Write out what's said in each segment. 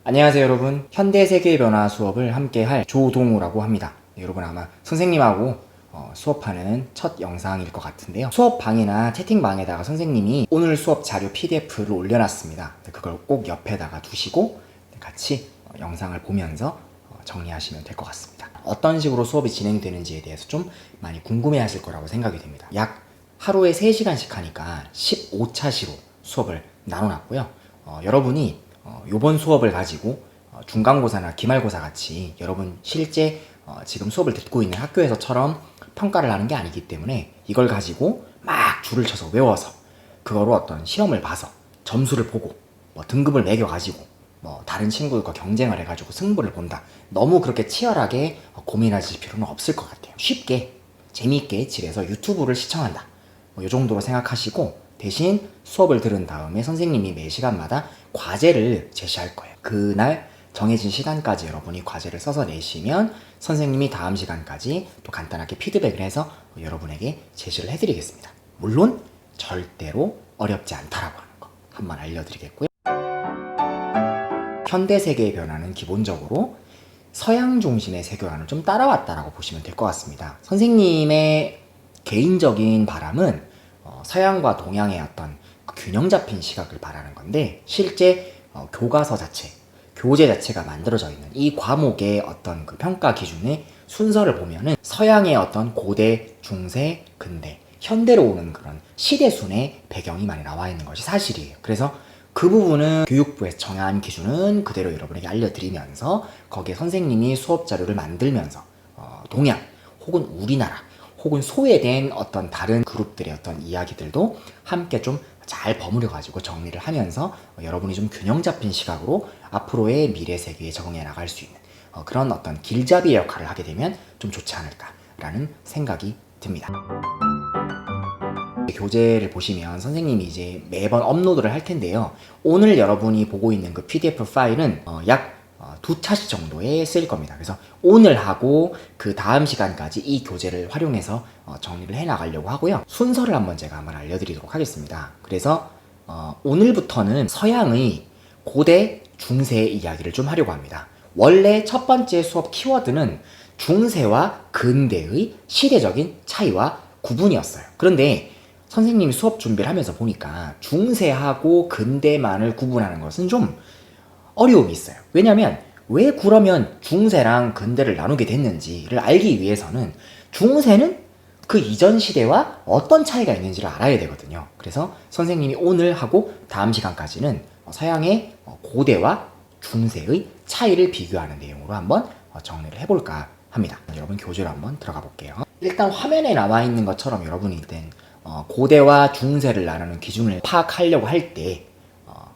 안녕하세요 여러분. 현대세계의 변화 수업을 함께 할 조동우라고 합니다. 여러분 아마 선생님하고 수업하는 첫 영상일 것 같은데요. 수업방이나 채팅방에다가 선생님이 오늘 수업 자료 PDF를 올려놨습니다. 그걸 꼭 옆에다가 두시고 같이 영상을 보면서 정리하시면 될 것 같습니다. 어떤 식으로 수업이 진행되는지에 대해서 좀 많이 궁금해 하실 거라고 생각이 됩니다. 약 하루에 3시간씩 하니까 15차 시로 수업을 나눠놨고요. 여러분이 요번 수업을 가지고 중간고사나 기말고사 같이 여러분 실제 지금 수업을 듣고 있는 학교에서처럼 평가를 하는 게 아니기 때문에 이걸 가지고 막 줄을 쳐서 외워서 그거로 어떤 시험을 봐서 점수를 보고 등급을 매겨가지고 다른 친구들과 경쟁을 해가지고 승부를 본다. 너무 그렇게 치열하게 고민하실 필요는 없을 것 같아요. 쉽게 재미있게 집에서 유튜브를 시청한다. 이 정도로 생각하시고 대신 수업을 들은 다음에 선생님이 매 시간마다 과제를 제시할 거예요. 그날 정해진 시간까지 여러분이 과제를 써서 내시면 선생님이 다음 시간까지 또 간단하게 피드백을 해서 여러분에게 제시를 해드리겠습니다. 물론 절대로 어렵지 않다라고 하는 거 한번 알려드리겠고요. 현대세계의 변화는 기본적으로 서양 중심의 세계관을 좀 따라왔다라고 보시면 될 것 같습니다. 선생님의 개인적인 바람은 서양과 동양의 어떤 균형 잡힌 시각을 바라는 건데 실제 교과서 자체, 교재 자체가 만들어져 있는 이 과목의 어떤 그 평가 기준의 순서를 보면은 서양의 어떤 고대, 중세, 근대, 현대로 오는 그런 시대순의 배경이 많이 나와 있는 것이 사실이에요. 그래서 그 부분은 교육부에서 정한 기준은 그대로 여러분에게 알려드리면서 거기에 선생님이 수업 자료를 만들면서 동양 혹은 우리나라 혹은 소외된 어떤 다른 그룹들의 어떤 이야기들도 함께 좀 잘 버무려 가지고 정리를 하면서 여러분이 좀 균형 잡힌 시각으로 앞으로의 미래 세계에 적응해 나갈 수 있는 그런 어떤 길잡이 역할을 하게 되면 좀 좋지 않을까라는 생각이 듭니다. 교재를 보시면 선생님이 이제 매번 업로드를 할 텐데요. 오늘 여러분이 보고 있는 그 PDF 파일은 약 2차시 정도에 쓰일 겁니다. 그래서 오늘 하고 그 다음 시간까지 이 교재를 활용해서 정리를 해 나가려고 하고요. 순서를 제가 한번 알려드리도록 하겠습니다. 그래서 오늘부터는 서양의 고대, 중세의 이야기를 좀 하려고 합니다. 원래 첫 번째 수업 키워드는 중세와 근대의 시대적인 차이와 구분이었어요. 그런데 선생님이 수업 준비를 하면서 보니까 중세하고 근대만을 구분하는 것은 좀 어려움이 있어요. 왜냐면 왜 그러면 중세랑 근대를 나누게 됐는지를 알기 위해서는 중세는 그 이전 시대와 어떤 차이가 있는지를 알아야 되거든요. 그래서 선생님이 오늘 하고 다음 시간까지는 서양의 고대와 중세의 차이를 비교하는 내용으로 한번 정리를 해볼까 합니다. 여러분 교재로 한번 들어가 볼게요. 일단 화면에 나와 있는 것처럼 여러분이 일단 고대와 중세를 나누는 기준을 파악하려고 할 때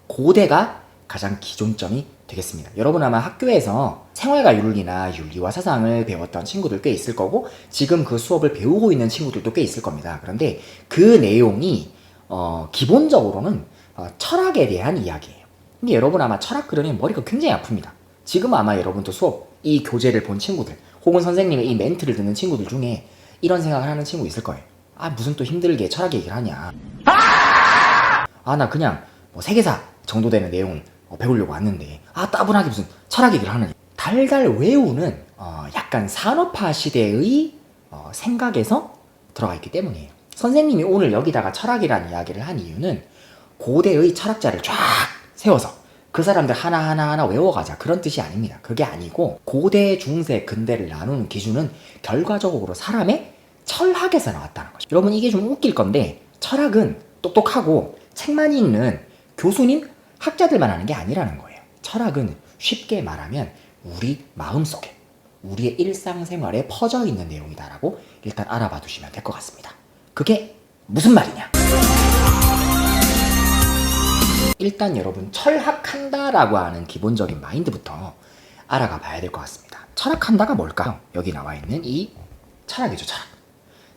고대가 가장 기존점이 되겠습니다. 여러분 아마 학교에서 생활과 윤리나 윤리와 사상을 배웠던 친구들 꽤 있을 거고 지금 그 수업을 배우고 있는 친구들도 꽤 있을 겁니다. 그런데 그 내용이 기본적으로는 철학에 대한 이야기예요. 근데 여러분 아마 철학 그러면 머리가 굉장히 아픕니다. 지금 아마 여러분도 수업 이 교재를 본 친구들 혹은 선생님의 이 멘트를 듣는 친구들 중에 이런 생각을 하는 친구 있을 거예요. 무슨 또 힘들게 철학 얘기를 하냐. 나 그냥 세계사 정도 되는 내용을 배우려고 왔는데 따분하게 무슨 철학 얘기를 하느냐. 달달 외우는 약간 산업화 시대의 생각에서 들어가 있기 때문이에요. 선생님이 오늘 여기다가 철학이라는 이야기를 한 이유는 고대의 철학자를 쫙 세워서 그 사람들 하나하나 외워가자 그런 뜻이 아닙니다. 그게 아니고 고대, 중세, 근대를 나누는 기준은 결과적으로 사람의 철학에서 나왔다는 거죠. 여러분 이게 좀 웃길 건데 철학은 똑똑하고 책만 읽는 교수님, 학자들만 하는 게 아니라는 거예요. 철학은 쉽게 말하면 우리 마음속에 우리의 일상생활에 퍼져 있는 내용이다라고 일단 알아봐 두시면 될 것 같습니다. 그게 무슨 말이냐? 일단 여러분 철학한다라고 하는 기본적인 마인드부터 알아가 봐야 될 것 같습니다. 철학한다가 뭘까요? 여기 나와 있는 이 철학이죠.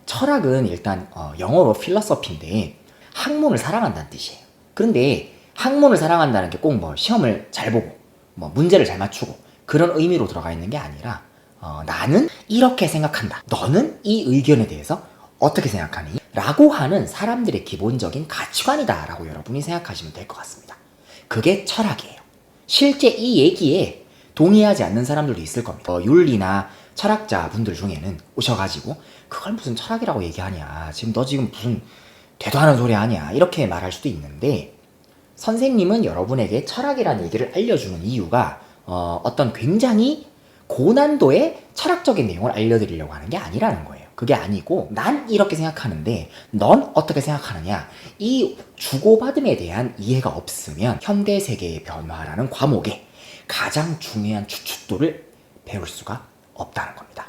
철학은 일단 영어로 필로소피인데 학문을 사랑한다는 뜻이에요. 그런데 학문을 사랑한다는 게 꼭 시험을 잘 보고 문제를 잘 맞추고 그런 의미로 들어가 있는 게 아니라 나는 이렇게 생각한다. 너는 이 의견에 대해서 어떻게 생각하니? 라고 하는 사람들의 기본적인 가치관이다 라고 여러분이 생각하시면 될 것 같습니다. 그게 철학이에요. 실제 이 얘기에 동의하지 않는 사람들도 있을 겁니다. 윤리나 철학자 분들 중에는 오셔가지고 그걸 무슨 철학이라고 얘기하냐, 지금 너 지금 무슨 되도 않은 소리 하냐, 이렇게 말할 수도 있는데, 선생님은 여러분에게 철학이라는 얘기를 알려주는 이유가 어떤 굉장히 고난도의 철학적인 내용을 알려드리려고 하는 게 아니라는 거예요. 그게 아니고, 난 이렇게 생각하는데 넌 어떻게 생각하느냐, 이 주고받음에 대한 이해가 없으면 현대 세계의 변화라는 과목에 가장 중요한 추측도를 배울 수가 없다는 겁니다.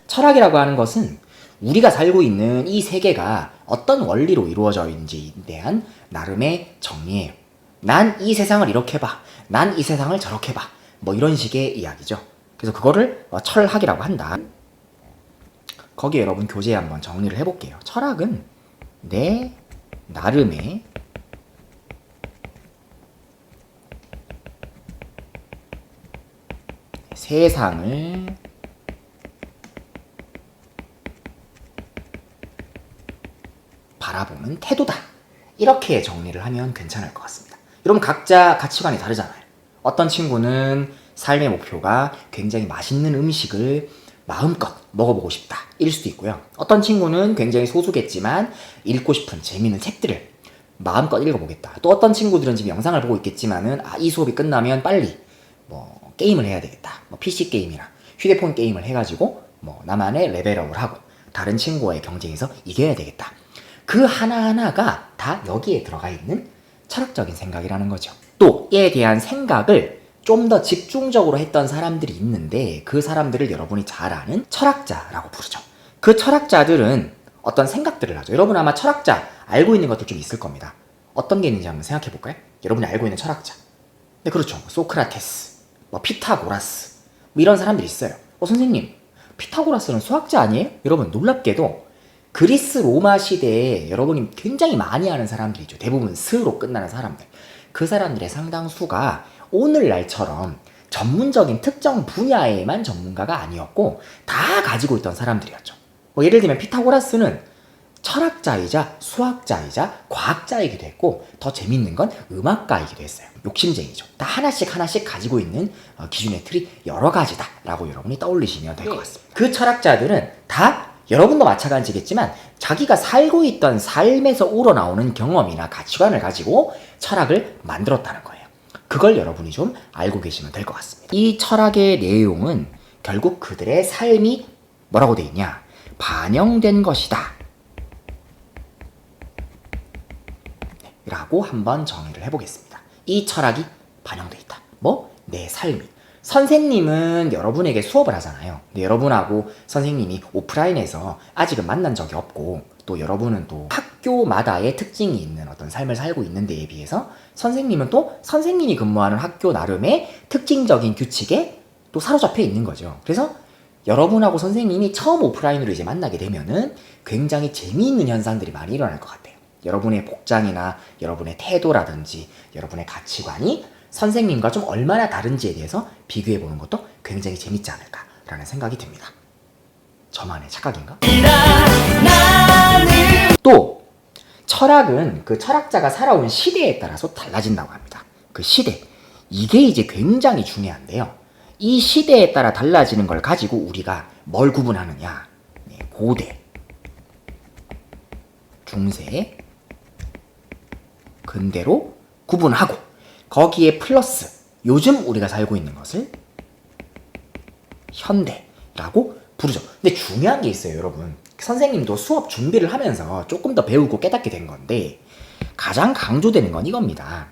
철학이라고 하는 것은 우리가 살고 있는 이 세계가 어떤 원리로 이루어져 있는지에 대한 나름의 정리예요. 난 이 세상을 이렇게 봐, 난 이 세상을 저렇게 봐, 뭐 이런 식의 이야기죠. 그래서 그거를 철학이라고 한다. 거기에 여러분 교재에 한번 정리를 해볼게요. 철학은 내 나름의 세상을 바라보는 태도다. 이렇게 정리를 하면 괜찮을 것 같습니다. 여러분 각자 가치관이 다르잖아요. 어떤 친구는 삶의 목표가 굉장히 맛있는 음식을 마음껏 먹어보고 싶다 일 수도 있고요. 어떤 친구는 굉장히 소수겠지만 읽고 싶은 재미있는 책들을 마음껏 읽어보겠다. 또 어떤 친구들은 지금 영상을 보고 있겠지만은 이 수업이 끝나면 빨리 뭐 게임을 해야 되겠다. 뭐 PC 게임이나 휴대폰 게임을 해가지고 뭐 나만의 레벨업을 하고 다른 친구와의 경쟁에서 이겨야 되겠다. 그 하나하나가 다 여기에 들어가 있는 철학적인 생각이라는 거죠. 또 이에 대한 생각을 좀 더 집중적으로 했던 사람들이 있는데 그 사람들을 여러분이 잘 아는 철학자라고 부르죠. 그 철학자들은 어떤 생각들을 하죠. 여러분 아마 철학자 알고 있는 것들 좀 있을 겁니다. 어떤 게 있는지 한번 생각해 볼까요? 여러분이 알고 있는 철학자. 네, 그렇죠. 소크라테스, 피타고라스, 이런 사람들이 있어요. 선생님, 피타고라스는 수학자 아니에요? 여러분 놀랍게도 그리스 로마 시대에 여러분이 굉장히 많이 아는 사람들이죠. 대부분 스로 끝나는 사람들. 그 사람들의 상당수가 오늘날처럼 전문적인 특정 분야에만 전문가가 아니었고 다 가지고 있던 사람들이었죠. 예를 들면 피타고라스는 철학자이자 수학자이자 과학자이기도 했고, 더 재밌는 건 음악가이기도 했어요. 욕심쟁이죠. 다 하나씩 가지고 있는 기준의 틀이 여러 가지다 라고 여러분이 떠올리시면 될 것 같습니다. 그 철학자들은 다 여러분도 마찬가지겠지만 자기가 살고 있던 삶에서 우러나오는 경험이나 가치관을 가지고 철학을 만들었다는 거예요. 그걸 여러분이 좀 알고 계시면 될 것 같습니다. 이 철학의 내용은 결국 그들의 삶이 뭐라고 돼 있냐? 반영된 것이다 라고 한번 정의를 해보겠습니다. 이 철학이 반영돼 있다. 내 삶이. 선생님은 여러분에게 수업을 하잖아요. 근데 여러분하고 선생님이 오프라인에서 아직은 만난 적이 없고, 또 여러분은 또 학교마다의 특징이 있는 어떤 삶을 살고 있는 데에 비해서 선생님은 또 선생님이 근무하는 학교 나름의 특징적인 규칙에 또 사로잡혀 있는 거죠. 그래서 여러분하고 선생님이 처음 오프라인으로 이제 만나게 되면은 굉장히 재미있는 현상들이 많이 일어날 것 같아요. 여러분의 복장이나 여러분의 태도라든지 여러분의 가치관이 선생님과 좀 얼마나 다른지에 대해서 비교해보는 것도 굉장히 재밌지 않을까라는 생각이 듭니다. 저만의 착각인가? 또 철학은 그 철학자가 살아온 시대에 따라서 달라진다고 합니다. 그 시대, 이게 이제 굉장히 중요한데요. 이 시대에 따라 달라지는 걸 가지고 우리가 뭘 구분하느냐? 고대, 중세, 근대로 구분하고, 거기에 플러스 요즘 우리가 살고 있는 것을 현대라고 부르죠. 근데 중요한 게 있어요, 여러분. 선생님도 수업 준비를 하면서 조금 더 배우고 깨닫게 된 건데, 가장 강조되는 건 이겁니다.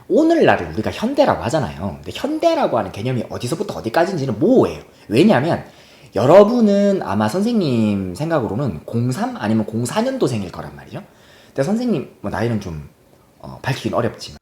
오늘날을 우리가 현대라고 하잖아요. 근데 현대라고 하는 개념이 어디서부터 어디까지인지는 모호해요. 왜냐하면 여러분은 아마 선생님 생각으로는 03 아니면 04년도생일 거란 말이죠. 근데 선생님 나이는 좀 밝히긴 어렵지만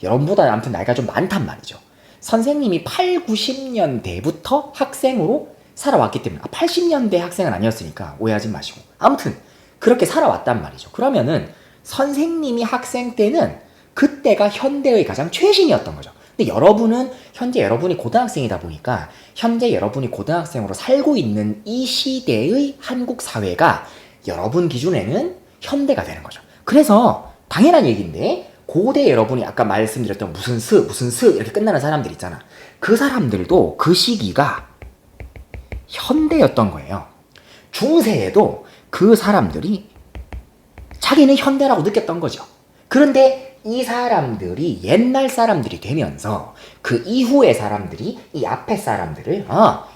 여러분보다 아무튼 나이가 좀 많단 말이죠. 선생님이 8, 90년대부터 학생으로 살아왔기 때문에 80년대 학생은 아니었으니까 오해하지 마시고, 아무튼 그렇게 살아왔단 말이죠. 그러면은 선생님이 학생 때는 그때가 현대의 가장 최신이었던 거죠. 근데 여러분은 현재 여러분이 고등학생이다 보니까 현재 여러분이 고등학생으로 살고 있는 이 시대의 한국 사회가 여러분 기준에는 현대가 되는 거죠. 그래서 당연한 얘기인데 고대 여러분이 아까 말씀드렸던 무슨 스 이렇게 끝나는 사람들 있잖아. 그 사람들도 그 시기가 현대였던 거예요. 중세에도 그 사람들이 자기는 현대라고 느꼈던 거죠. 그런데 이 사람들이 옛날 사람들이 되면서 그 이후의 사람들이 이 앞에 사람들을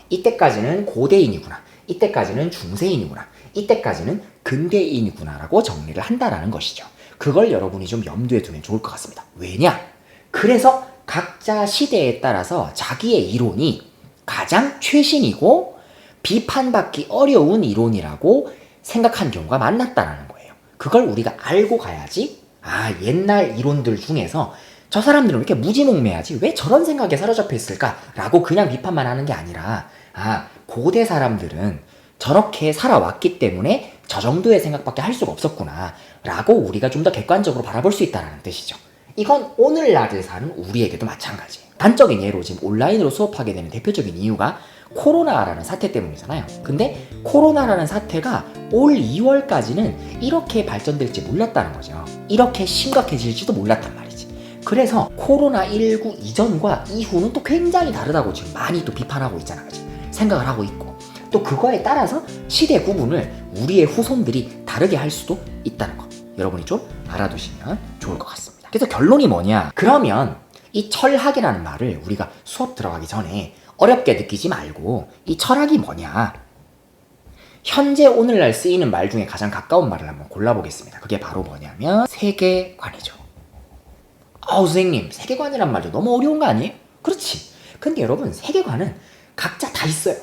이때까지는 고대인이구나, 이때까지는 중세인이구나, 이때까지는 근대인이구나 라고 정리를 한다라는 것이죠. 그걸 여러분이 좀 염두에 두면 좋을 것 같습니다. 왜냐? 그래서 각자 시대에 따라서 자기의 이론이 가장 최신이고 비판받기 어려운 이론이라고 생각한 경우가 많았다라는 거예요. 그걸 우리가 알고 가야지 옛날 이론들 중에서 저 사람들은 왜 이렇게 무지몽매하지? 왜 저런 생각에 사로잡혀 있을까? 라고 그냥 비판만 하는 게 아니라 고대 사람들은 저렇게 살아왔기 때문에 저 정도의 생각밖에 할 수가 없었구나 라고 우리가 좀 더 객관적으로 바라볼 수 있다는 뜻이죠. 이건 오늘날을 사는 우리에게도 마찬가지예요. 단적인 예로 지금 온라인으로 수업하게 되는 대표적인 이유가 코로나라는 사태 때문이잖아요. 근데 코로나라는 사태가 올 2월까지는 이렇게 발전될지 몰랐다는 거죠. 이렇게 심각해질지도 몰랐단 말이지. 그래서 코로나19 이전과 이후는 또 굉장히 다르다고 지금 많이 또 비판하고 있잖아. 그치? 생각을 하고 있고 또 그거에 따라서 시대 구분을 우리의 후손들이 다르게 할 수도 있다는 거 여러분이 좀 알아두시면 좋을 것 같습니다. 그래서 결론이 뭐냐? 그러면 이 철학이라는 말을 우리가 수업 들어가기 전에 어렵게 느끼지 말고 이 철학이 뭐냐? 현재 오늘날 쓰이는 말 중에 가장 가까운 말을 한번 골라보겠습니다. 그게 바로 뭐냐면 세계관이죠. 선생님 세계관이란 말도 너무 어려운 거 아니에요? 그렇지. 근데 여러분 세계관은 각자 다 있어요.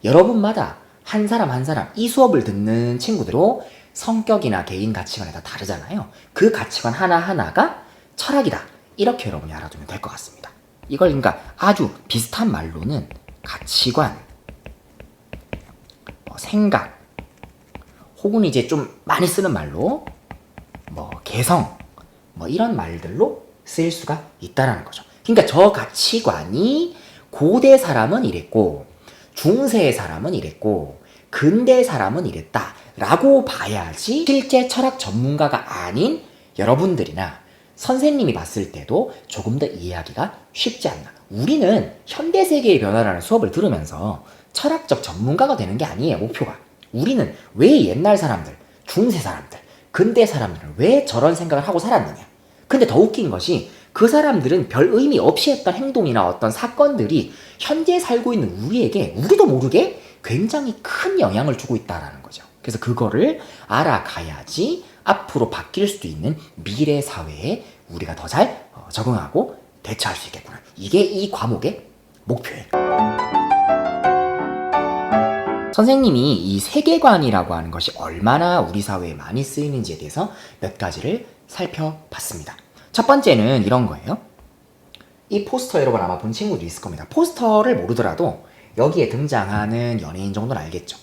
여러분마다 한 사람 한 사람 이 수업을 듣는 친구들로 성격이나 개인 가치관이 다 다르잖아요. 그 가치관 하나하나가 철학이다. 이렇게 여러분이 알아두면 될 것 같습니다. 이걸 그러니까 아주 비슷한 말로는 가치관, 생각, 혹은 이제 좀 많이 쓰는 말로 개성, 이런 말들로 쓰일 수가 있다는 거죠. 그러니까 저 가치관이 고대 사람은 이랬고 중세 사람은 이랬고 근대 사람은 이랬다 라고 봐야지 실제 철학 전문가가 아닌 여러분들이나 선생님이 봤을 때도 조금 더 이해하기가 쉽지 않나. 우리는 현대세계의 변화라는 수업을 들으면서 철학적 전문가가 되는 게 아니에요. 목표가. 우리는 왜 옛날 사람들, 중세 사람들, 근대 사람들은 왜 저런 생각을 하고 살았느냐. 근데 더 웃긴 것이 그 사람들은 별 의미 없이 했던 행동이나 어떤 사건들이 현재 살고 있는 우리에게 우리도 모르게 굉장히 큰 영향을 주고 있다는 거죠. 그래서 그거를 알아가야지 앞으로 바뀔 수도 있는 미래 사회에 우리가 더 잘 적응하고 대처할 수 있겠구나. 이게 이 과목의 목표예요. 선생님이 이 세계관이라고 하는 것이 얼마나 우리 사회에 많이 쓰이는지에 대해서 몇 가지를 살펴봤습니다. 첫 번째는 이런 거예요. 이 포스터 여러분 아마 본 친구도 있을 겁니다. 포스터를 모르더라도 여기에 등장하는 연예인 정도는 알겠죠.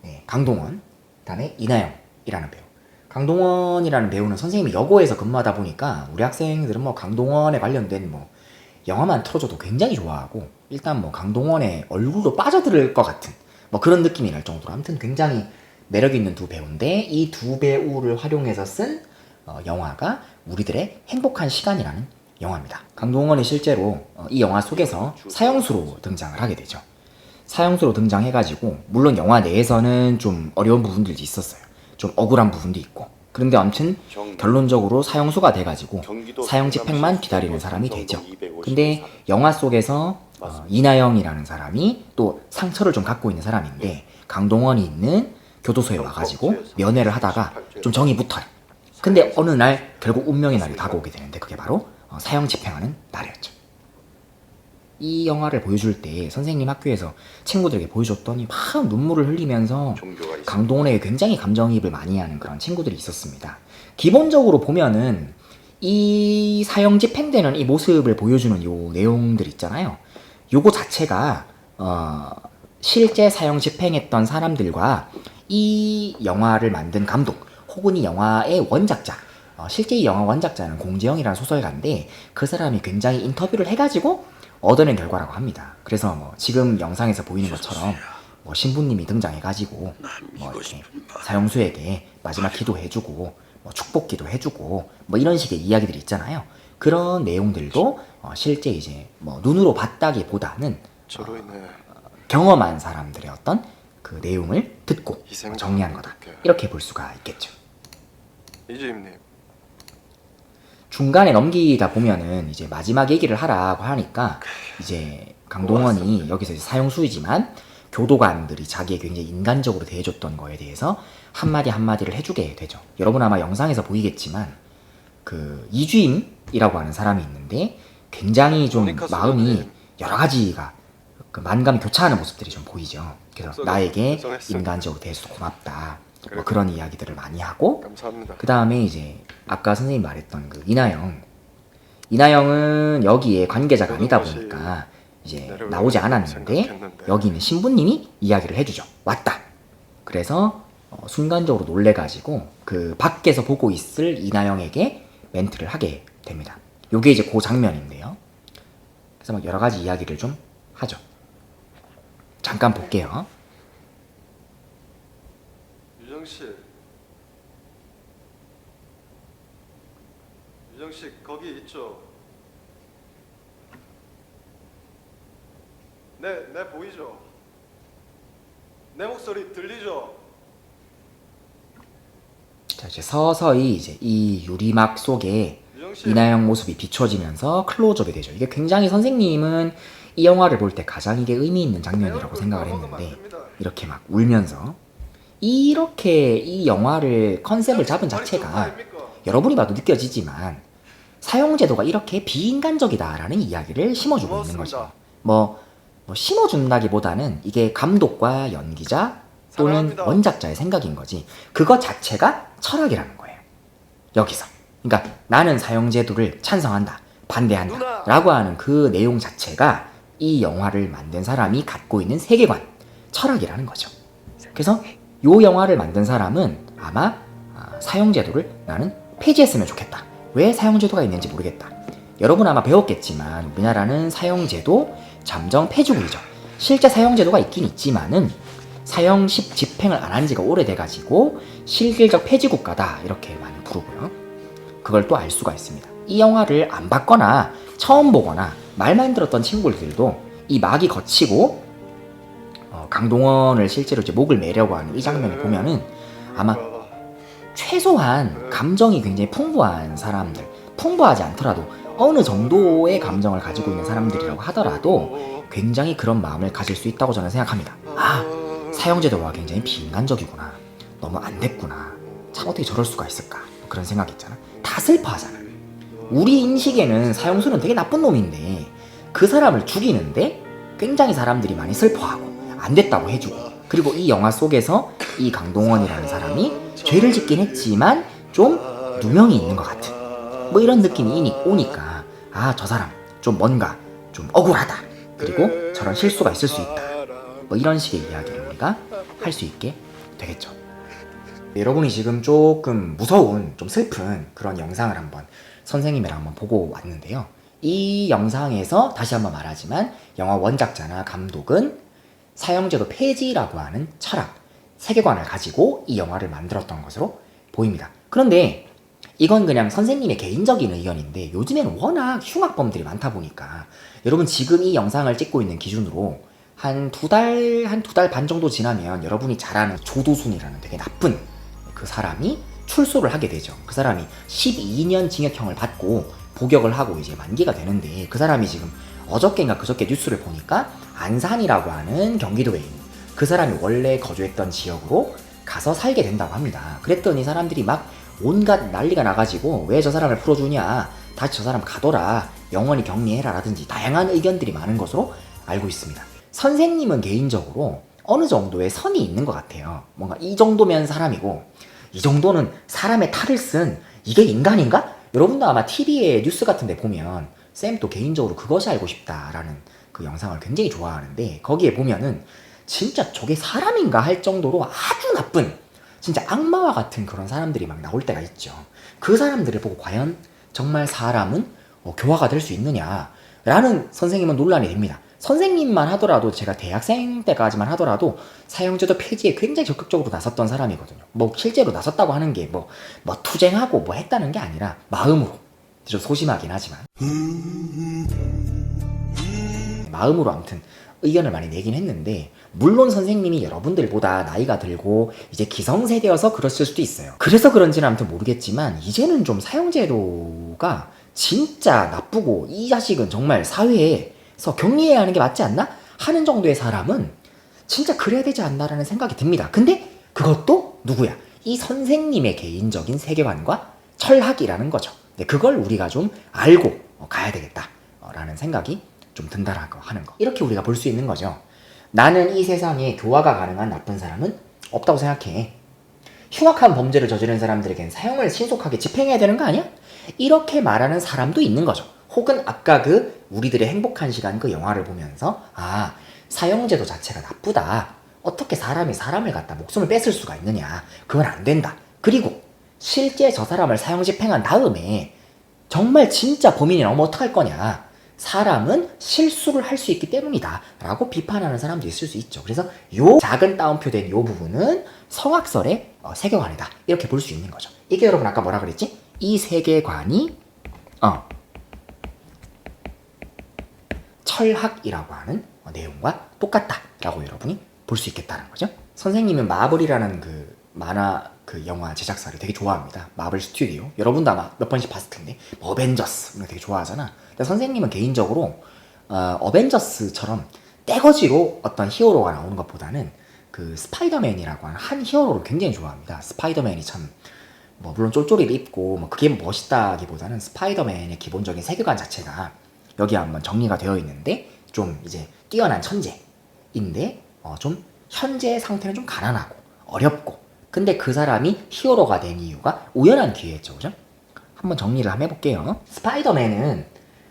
네, 강동원, 그다음에 이나영이라는 배우. 강동원이라는 배우는 선생님이 여고에서 근무하다 보니까 우리 학생들은 강동원에 관련된 영화만 틀어줘도 굉장히 좋아하고 일단 강동원의 얼굴로 빠져들 것 같은 그런 느낌이 날 정도로 아무튼 굉장히 매력 있는 두 배우인데 이 두 배우를 활용해서 쓴 영화가 우리들의 행복한 시간이라는 영화입니다. 강동원이 실제로 이 영화 속에서 사형수로 등장을 하게 되죠. 사형수로 등장해가지고 물론 영화 내에서는 좀 어려운 부분들도 있었어요. 좀 억울한 부분도 있고 그런데 아무튼 결론적으로 사형수가 돼가지고 사형 집행만 기다리는 사람이 되죠. 근데 영화 속에서 이나영이라는 사람이 또 상처를 좀 갖고 있는 사람인데 강동원이 있는 교도소에 와가지고 면회를 하다가 좀 정이 붙어요. 근데 어느 날 결국 운명의 날이 다가오게 되는데 그게 바로 사형 집행하는 날이었죠. 이 영화를 보여줄 때 선생님 학교에서 친구들에게 보여줬더니 막 눈물을 흘리면서 강동원에게 굉장히 감정이입을 많이 하는 그런 친구들이 있었습니다. 기본적으로 보면은 이 사형 집행되는 이 모습을 보여주는 요 내용들 있잖아요. 요거 자체가 실제 사형 집행했던 사람들과 이 영화를 만든 감독 혹은 이 영화의 원작자 실제 이 영화 원작자는 공재영이라는 소설가인데 그 사람이 굉장히 인터뷰를 해가지고 얻어낸 결과라고 합니다. 그래서 지금 영상에서 보이는 것처럼 신부님이 등장해가지고 이렇게 사형수에게 마지막 기도해주고 뭐 축복기도 해주고 뭐 이런 식의 이야기들이 있잖아요. 그런 내용들도 실제 이제 뭐 눈으로 봤다기보다는 저로 인해 경험한 사람들의 어떤 그 내용을 듣고 희생자가 정리한 거다. 어떡해. 이렇게 볼 수가 있겠죠. 이주임님, 중간에 넘기다 보면은 이제 마지막 얘기를 하라고 하니까 이제 강동원이 여기서 이제 사형수이지만 교도관들이 자기에 굉장히 인간적으로 대해줬던 거에 대해서 한마디 한마디를 해주게 되죠. 여러분 아마 영상에서 보이겠지만 그 이주임이라고 하는 사람이 있는데 굉장히 좀 모니카 마음이 선생님. 여러 가지가 그 만감이 교차하는 모습들이 좀 보이죠. 그래서 목소리 나에게 걱정했어요. 인간적으로 대해줘서 고맙다. 뭐 그래. 그런 이야기들을 많이 하고 감사합니다. 그 다음에 이제 아까 선생님 말했던 그 이나영은 여기에 관계자가 아니다 보니까 이제 나오지 않았는데 생각했는데. 여기 있는 신부님이 이야기를 해주죠. 왔다. 그래서 순간적으로 놀래가지고 그 밖에서 보고 있을 이나영에게 멘트를 하게 됩니다. 요게 이제 그 장면인데요. 그래서 막 여러 가지 이야기를 좀 하죠. 잠깐 볼게요. 유정씨, 유정씨 거기 있죠? 내 보이죠? 내 목소리 들리죠? 자, 이제 서서히 이제 이 유리막 속에 유정씨, 이나영 모습이 비춰지면서 클로즈업이 되죠. 이게 굉장히 선생님은 이 영화를 볼 때 가장 이게 의미 있는 장면이라고 생각을 했는데 이렇게 막 울면서 이렇게 이 영화를 컨셉을 잡은 자체가 여러분이 봐도 느껴지지만 사형제도가 이렇게 비인간적이다라는 이야기를 심어주고 있는 거죠. 뭐 심어준다기보다는 이게 감독과 연기자 또는 사랑합니다. 원작자의 생각인 거지 그것 자체가 철학이라는 거예요. 여기서 그러니까 나는 사형제도를 찬성한다 반대한다 누나! 라고 하는 그 내용 자체가 이 영화를 만든 사람이 갖고 있는 세계관 철학이라는 거죠. 그래서 요 영화를 만든 사람은 아마 사형제도를 나는 폐지했으면 좋겠다. 왜 사형제도가 있는지 모르겠다. 여러분 아마 배웠겠지만 우리나라는 사형제도 잠정 폐지국이죠. 실제 사형제도가 있긴 있지만은 사형식 집행을 안 한 지가 오래돼가지고 실질적 폐지국가다 이렇게 많이 부르고요. 그걸 또 알 수가 있습니다. 이 영화를 안 봤거나 처음 보거나 말만 들었던 친구들도 이 막이 거치고 강동원을 실제로 이제 목을 매려고 하는 이 장면을 보면은 아마 최소한 감정이 굉장히 풍부한 사람들, 풍부하지 않더라도 어느 정도의 감정을 가지고 있는 사람들이라고 하더라도 굉장히 그런 마음을 가질 수 있다고 저는 생각합니다. 아, 사형제도가 굉장히 비인간적이구나. 너무 안 됐구나. 참 어떻게 저럴 수가 있을까. 그런 생각이 있잖아. 다 슬퍼하잖아. 우리 인식에는 사형수는 되게 나쁜 놈인데 그 사람을 죽이는데 굉장히 사람들이 많이 슬퍼하고 안 됐다고 해주고 그리고 이 영화 속에서 이 강동원이라는 사람이 죄를 짓긴 했지만 좀 누명이 있는 것 같은 뭐 이런 느낌이 오니까 아, 저 사람 좀 뭔가 좀 억울하다. 그리고 저런 실수가 있을 수 있다. 뭐 이런 식의 이야기를 우리가 할 수 있게 되겠죠. 여러분이 지금 조금 무서운 좀 슬픈 그런 영상을 한번 선생님이랑 한번 보고 왔는데요. 이 영상에서 다시 한번 말하지만 영화 원작자나 감독은 사형제도 폐지라고 하는 철학, 세계관을 가지고 이 영화를 만들었던 것으로 보입니다. 그런데 이건 그냥 선생님의 개인적인 의견인데 요즘에는 워낙 흉악범들이 많다 보니까 여러분 지금 이 영상을 찍고 있는 기준으로 한 두 달 반 정도 지나면 여러분이 잘 아는 조도순이라는 되게 나쁜 그 사람이 출소를 하게 되죠. 그 사람이 12년 징역형을 받고 복역을 하고 이제 만기가 되는데 그 사람이 지금 어저께인가 그저께 뉴스를 보니까 안산이라고 하는 경기도에 있는 그 사람이 원래 거주했던 지역으로 가서 살게 된다고 합니다. 그랬더니 사람들이 막 온갖 난리가 나가지고 왜 저 사람을 풀어주냐, 다시 저 사람 가둬라, 영원히 격리해라 라든지 다양한 의견들이 많은 것으로 알고 있습니다. 선생님은 개인적으로 어느 정도의 선이 있는 것 같아요. 뭔가 이 정도면 사람이고 이 정도는 사람의 탈을 쓴 이게 인간인가? 여러분도 아마 TV에 뉴스 같은 데 보면 쌤도 개인적으로 그것이 알고 싶다라는 그 영상을 굉장히 좋아하는데 거기에 보면은 진짜 저게 사람인가 할 정도로 아주 나쁜 진짜 악마와 같은 그런 사람들이 막 나올 때가 있죠. 그 사람들을 보고 과연 정말 사람은 교화가 될 수 있느냐라는 선생님은 논란이 됩니다. 선생님만 하더라도 제가 대학생 때까지만 하더라도 사형제도 폐지에 굉장히 적극적으로 나섰던 사람이거든요. 뭐 실제로 나섰다고 하는 게 뭐 투쟁하고 뭐 했다는 게 아니라 마음으로, 좀 소심하긴 하지만 마음으로 아무튼 의견을 많이 내긴 했는데, 물론 선생님이 여러분들보다 나이가 들고 이제 기성세대여서 그랬을 수도 있어요. 그래서 그런지는 아무튼 모르겠지만 이제는 좀 사형제도가 진짜 나쁘고 이 자식은 정말 사회에서 격리해야 하는 게 맞지 않나? 하는 정도의 사람은 진짜 그래야 되지 않나라는 생각이 듭니다. 근데 그것도 누구야? 이 선생님의 개인적인 세계관과 철학이라는 거죠. 근데 그걸 우리가 좀 알고 가야 되겠다라는 생각이 좀 든다라고 하는 거. 이렇게 우리가 볼 수 있는 거죠. 나는 이 세상에 교화가 가능한 나쁜 사람은 없다고 생각해. 흉악한 범죄를 저지른 사람들에겐 사형을 신속하게 집행해야 되는 거 아니야? 이렇게 말하는 사람도 있는 거죠. 혹은 아까 그 우리들의 행복한 시간 그 영화를 보면서 아, 사형제도 자체가 나쁘다. 어떻게 사람이 사람을 갖다 목숨을 뺏을 수가 있느냐. 그건 안 된다. 그리고 실제 저 사람을 사형 집행한 다음에 정말 진짜 범인이 나오면 어떡할 거냐. 사람은 실수를 할 수 있기 때문이다 라고 비판하는 사람도 있을 수 있죠. 그래서 요 작은 따옴표된 요 부분은 성악설의 세계관이다 이렇게 볼 수 있는 거죠. 이게 여러분 아까 뭐라 그랬지? 이 세계관이 철학이라고 하는 내용과 똑같다 라고 여러분이 볼 수 있겠다는 거죠. 선생님은 마블이라는 그 만화 그 영화 제작사를 되게 좋아합니다. 마블 스튜디오. 여러분도 아마 몇 번씩 봤을 텐데 어벤져스 이런 거 되게 좋아하잖아. 근데 선생님은 개인적으로 어벤져스처럼 떼거지로 어떤 히어로가 나오는 것보다는 그 스파이더맨이라고 하는 한 히어로를 굉장히 좋아합니다. 스파이더맨이 참 뭐 물론 쫄쫄이를 입고 뭐 그게 멋있다기보다는 스파이더맨의 기본적인 세계관 자체가 여기 한번 정리가 되어 있는데 좀 이제 뛰어난 천재인데 좀 현재 상태는 좀 가난하고 어렵고, 근데 그 사람이 히어로가 된 이유가 우연한 기회였죠. 그죠? 한번 정리를 한번 해볼게요. 스파이더맨은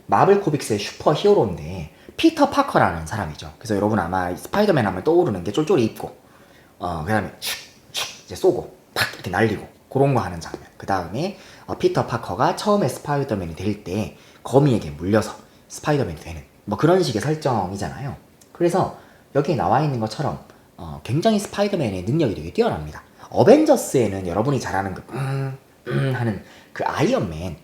마블 코믹스의 슈퍼 히어로인데 피터 파커라는 사람이죠. 그래서 여러분 아마 스파이더맨 하면 떠오르는 게 쫄쫄이 입고 그 다음에 슉슉 이제 쏘고 팍 이렇게 날리고 그런 거 하는 장면. 그 다음에 피터 파커가 처음에 스파이더맨이 될 때 거미에게 물려서 스파이더맨이 되는 뭐 그런 식의 설정이잖아요. 그래서 여기에 나와 있는 것처럼 굉장히 스파이더맨의 능력이 되게 뛰어납니다. 어벤져스에는 여러분이 잘 아는 그 하는 그 아이언맨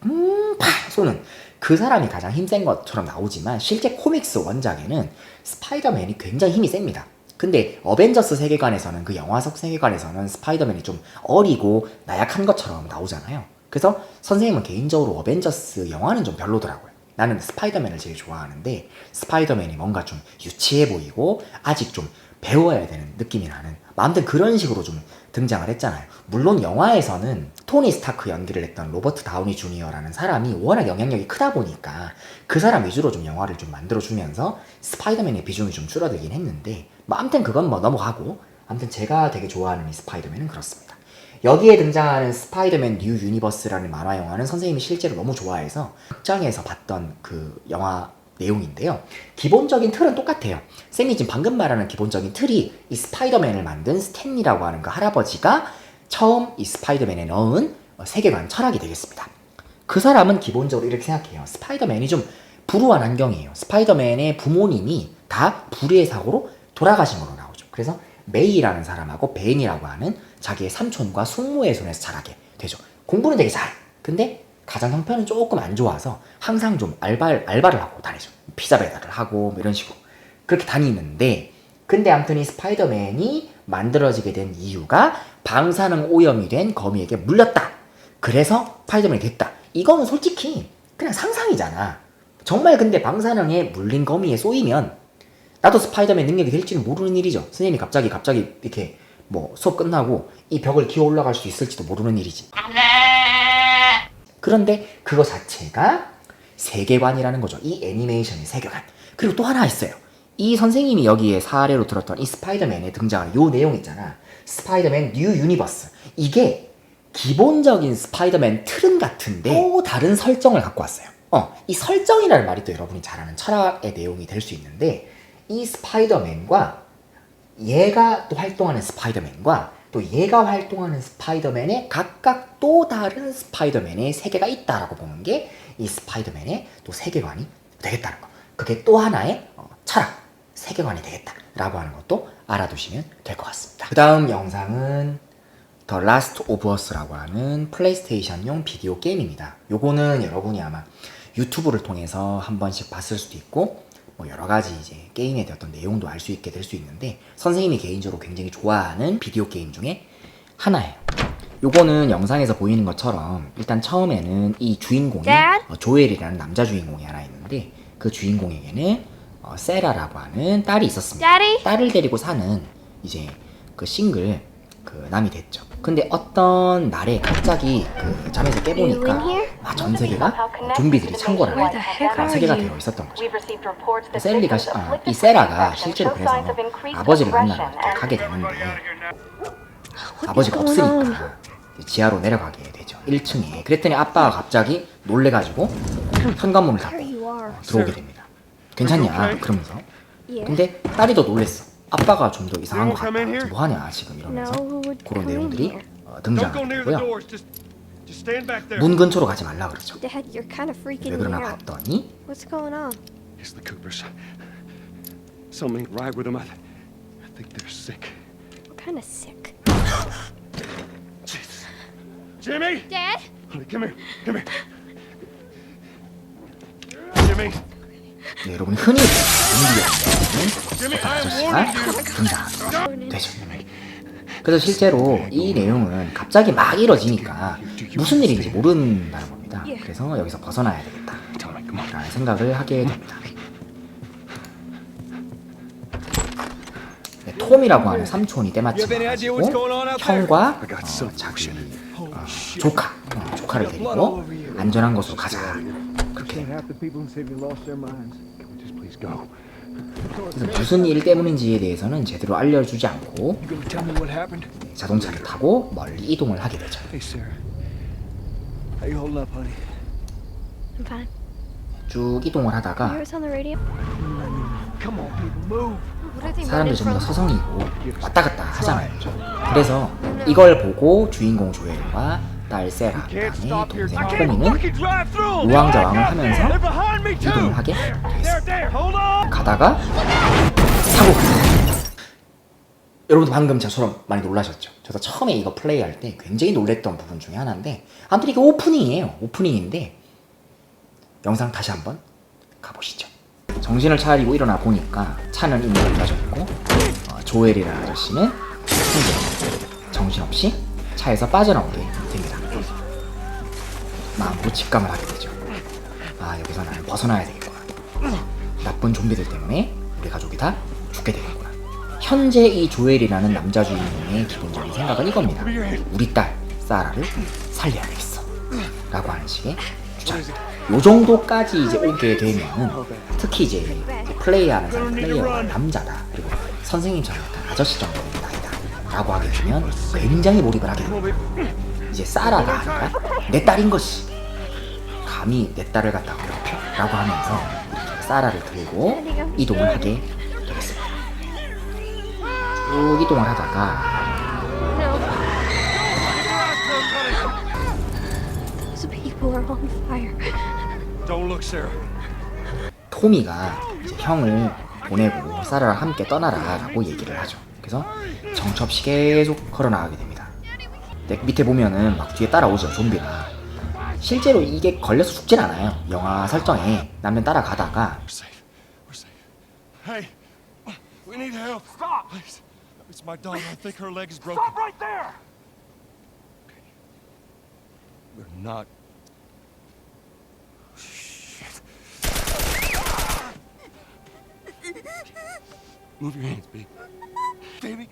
파 쏘는 그 사람이 가장 힘센 것처럼 나오지만 실제 코믹스 원작에는 스파이더맨이 굉장히 힘이 셉니다. 근데 어벤져스 세계관에서는 그 영화 속 세계관에서는 스파이더맨이 좀 어리고 나약한 것처럼 나오잖아요. 그래서 선생님은 개인적으로 어벤져스 영화는 좀 별로더라고요. 나는 스파이더맨을 제일 좋아하는데 스파이더맨이 뭔가 좀 유치해 보이고 아직 좀 배워야 되는 느낌이 나는 아무튼 그런 식으로 좀 등장을 했잖아요. 물론 영화에서는 토니 스타크 연기를 했던 로버트 다우니 주니어라는 사람이 워낙 영향력이 크다 보니까 그 사람 위주로 좀 영화를 좀 만들어주면서 스파이더맨의 비중이 좀 줄어들긴 했는데 뭐 아무튼 그건 뭐 넘어가고, 아무튼 제가 되게 좋아하는 이 스파이더맨은 그렇습니다. 여기에 등장하는 스파이더맨 뉴 유니버스라는 만화 영화는 선생님이 실제로 너무 좋아해서 극장에서 봤던 그 영화 내용인데요. 기본적인 틀은 똑같아요. 쌤이 지금 방금 말하는 기본적인 틀이 이 스파이더맨을 만든 스탠리라고 하는 그 할아버지가 처음 이 스파이더맨에 넣은 세계관 철학이 되겠습니다. 그 사람은 기본적으로 이렇게 생각해요. 스파이더맨이 좀 불우한 환경이에요. 스파이더맨의 부모님이 다 불의의 사고로 돌아가신 걸로 나오죠. 그래서 메이라는 사람하고 벤이라고 하는 자기의 삼촌과 숙모의 손에서 자라게 되죠. 공부는 되게 잘해. 근데 가정 형편은 조금 안 좋아서 항상 좀 알바를 하고 다니죠. 피자 배달을 하고 뭐 이런 식으로 그렇게 다니는데, 근데 아무튼 이 스파이더맨이 만들어지게 된 이유가 방사능 오염이 된 거미에게 물렸다. 그래서 스파이더맨이 됐다. 이거는 솔직히 그냥 상상이잖아. 정말 근데 방사능에 물린 거미에 쏘이면 나도 스파이더맨 능력이 될지는 모르는 일이죠. 선생님이 갑자기 이렇게 뭐 수업 끝나고 이 벽을 기어 올라갈 수 있을지도 모르는 일이지. 그런데 그거 자체가 세계관이라는 거죠. 이 애니메이션의 세계관. 그리고 또 하나 있어요. 이 선생님이 여기에 사례로 들었던 이 스파이더맨에 등장하는 요 내용 있잖아. 스파이더맨 뉴 유니버스. 이게 기본적인 스파이더맨 틀은 같은데 또 다른 설정을 갖고 왔어요. 이 설정이라는 말이 또 여러분이 잘 아는 철학의 내용이 될 수 있는데, 이 스파이더맨과 얘가 또 활동하는 스파이더맨과 또 얘가 활동하는 스파이더맨의 각각 또 다른 스파이더맨의 세계가 있다라고 보는 게 이 스파이더맨의 또 세계관이 되겠다는 거. 그게 또 하나의 철학, 세계관이 되겠다라고 하는 것도 알아두시면 될 것 같습니다. 그 다음 영상은 The Last of Us라고 하는 플레이스테이션용 비디오 게임입니다. 요거는 여러분이 아마 유튜브를 통해서 한 번씩 봤을 수도 있고 뭐 여러 가지 이제 게임에 대한 어떤 내용도 알 수 있게 될 수 있는데 선생님이 개인적으로 굉장히 좋아하는 비디오 게임 중에 하나예요. 요거는 영상에서 보이는 것처럼 일단 처음에는 이 주인공이 조엘이라는 남자 주인공이 하나 있는데 그 주인공에게는 세라라고 하는 딸이 있었습니다. Daddy? 딸을 데리고 사는 이제 그 싱글 그 남이 됐죠. 근데 어떤 날에 갑자기 그 잠에서 깨보니까 전 세계가 좀비들이 창궐하는 Where the heck 그런 are 세계가 you? 되어 있었던 거죠. 이 세라가 실제로 그래서 아버지를 만나러 이렇게 가게 되는데 아버지가 없으니까 지하로 내려가게 되죠. 1층에. 그랬더니 아빠가 갑자기 놀래가지고 현관문을 닫고 There you are. 들어오게 됩니다. 괜찮냐? 그러면서. Yeah. 근데 딸이 더 놀랬어. 아빠가 좀 더 이상한 것 같다. Come in here? 뭐하냐 지금 이러면서 No, who would 그런 come in 내용들이 here? Don't go 등장하게 near the 되고요. doors. Just stand back there. 문 근처로 가지 말라 그러죠. Dad, you're kind of freaking 왜 me 그러나 out. 봤더니 What's going on? It's the Coopers. Something ain't right with them. I think they're sick. What kind of sick? Jesus. Jimmy! Dad? Honey, come here. Come here. Jimmy! 네, 여러분이 흔히 보는 Jimmy, 어떤 I am 아저씨가 warning you. 등장하게 되죠. 그래서 실제로 이 내용은 갑자기 막 이뤄지니까 무슨 일인지 모른다는 겁니다. 그래서 여기서 벗어나야 되겠다 라는 생각을 하게 됩니다. 네, 톰이라고 하는 삼촌이 때마침 와가지고 형과 자기 조카를 데리고 안전한 곳으로 가자 그렇게 됩니다. Half the people in Sydney lost their minds. Can we just please go? 그래서 무슨 일 때문인지에 대해서는 제대로 알려주지 않고 You gonna tell me what happened? 자동차를 타고 멀리 이동을 하게 되죠. Hey, Sarah. How you holding up, honey? I'm fine. 쭉 이동을 You 하다가 hear us on the radio? Come on, people, move. What are they 사람들이 running 전부 다 from? 서성이고 왔다 갔다 하잖아요. 그래서 이걸 보고 주인공 조엘과 딸 세라, Can't 그다음에 stop here. 동생 I can't 토미는 fucking drive through. 우왕좌왕을 하면서 They're behind me too. 이동을 하게 There, 되겠습니다. there. Hold on. 가다가 사고가 나요. 여러분도 방금 저처럼 많이 놀라셨죠? 저도 처음에 이거 플레이할 때 굉장히 놀랬던 부분 중에 하나인데 아무튼 이게 오프닝이에요. 오프닝인데 영상 다시 한번 가보시죠. 정신을 차리고 일어나 보니까 차는 이미 갈라졌고 조엘이라는 아저씨는 혼자 정신없이 차에서 빠져나오게 됩니다. 마음으로 직감을 하게 되죠. 아, 여기서 나는 벗어나야 되겠구나. 나쁜 좀비들 때문에 우리 가족이 다 죽게 되겠구나. 현재 이 조엘이라는 남자 주인공의 기본적인 생각은 이겁니다. 우리 딸 사라를 살려야 되겠어 라고 하는 식의 주장입니다. 요 정도까지 이제 오게 되면은 특히 이제 플레이하는 사람, 플레이어가 남자다 그리고 선생님처럼 약간 아저씨 정도 되는 나이다 라고 하게 되면 굉장히 몰입을 하게 됩니다. 이제 사라가 아니라 내 딸인 것이 감히 내 딸을 갖다가 괴롭혀? 라고 하면서 사라를 들고 이동을 하게 되겠습니다. 쭉 이동을 하다가 No. Those people are on fire. Don't look, Sarah. 토미가 이제 형을 보내고 사라랑 함께 떠나라 라고 얘기를 하죠. 그래서 정처 없이 계속 걸어나가게 됩니다. 근데 밑에 보면은 막 뒤에 따라오죠, 좀비가. 실제로 이게 걸려서 죽진 않아요. 영화 설정에 남면 따라가다가 We're safe. We're safe. Hey, we need help. Stop. Please. It's my daughter. I think her leg is broken. Stop right there. Okay. We're not. Shit. Move your hands, baby. Baby.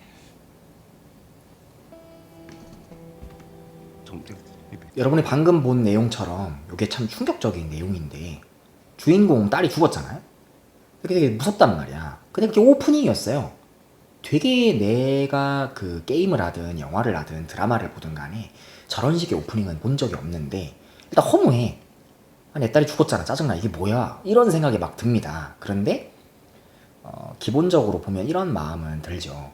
Don't do this, baby. 여러분이 방금 본 내용처럼 이게 참 충격적인 내용인데 주인공 딸이 죽었잖아요. 되게 무섭단 말이야. 근데 그게 오프닝이었어요. 되게 내가 그 게임을 하든 영화를 하든 드라마를 보든 간에 저런 식의 오프닝은 본 적이 없는데 일단 허무해. 아, 내 딸이 죽었잖아. 짜증나. 이게 뭐야? 이런 생각이 막 듭니다. 그런데 기본적으로 보면 이런 마음은 들죠.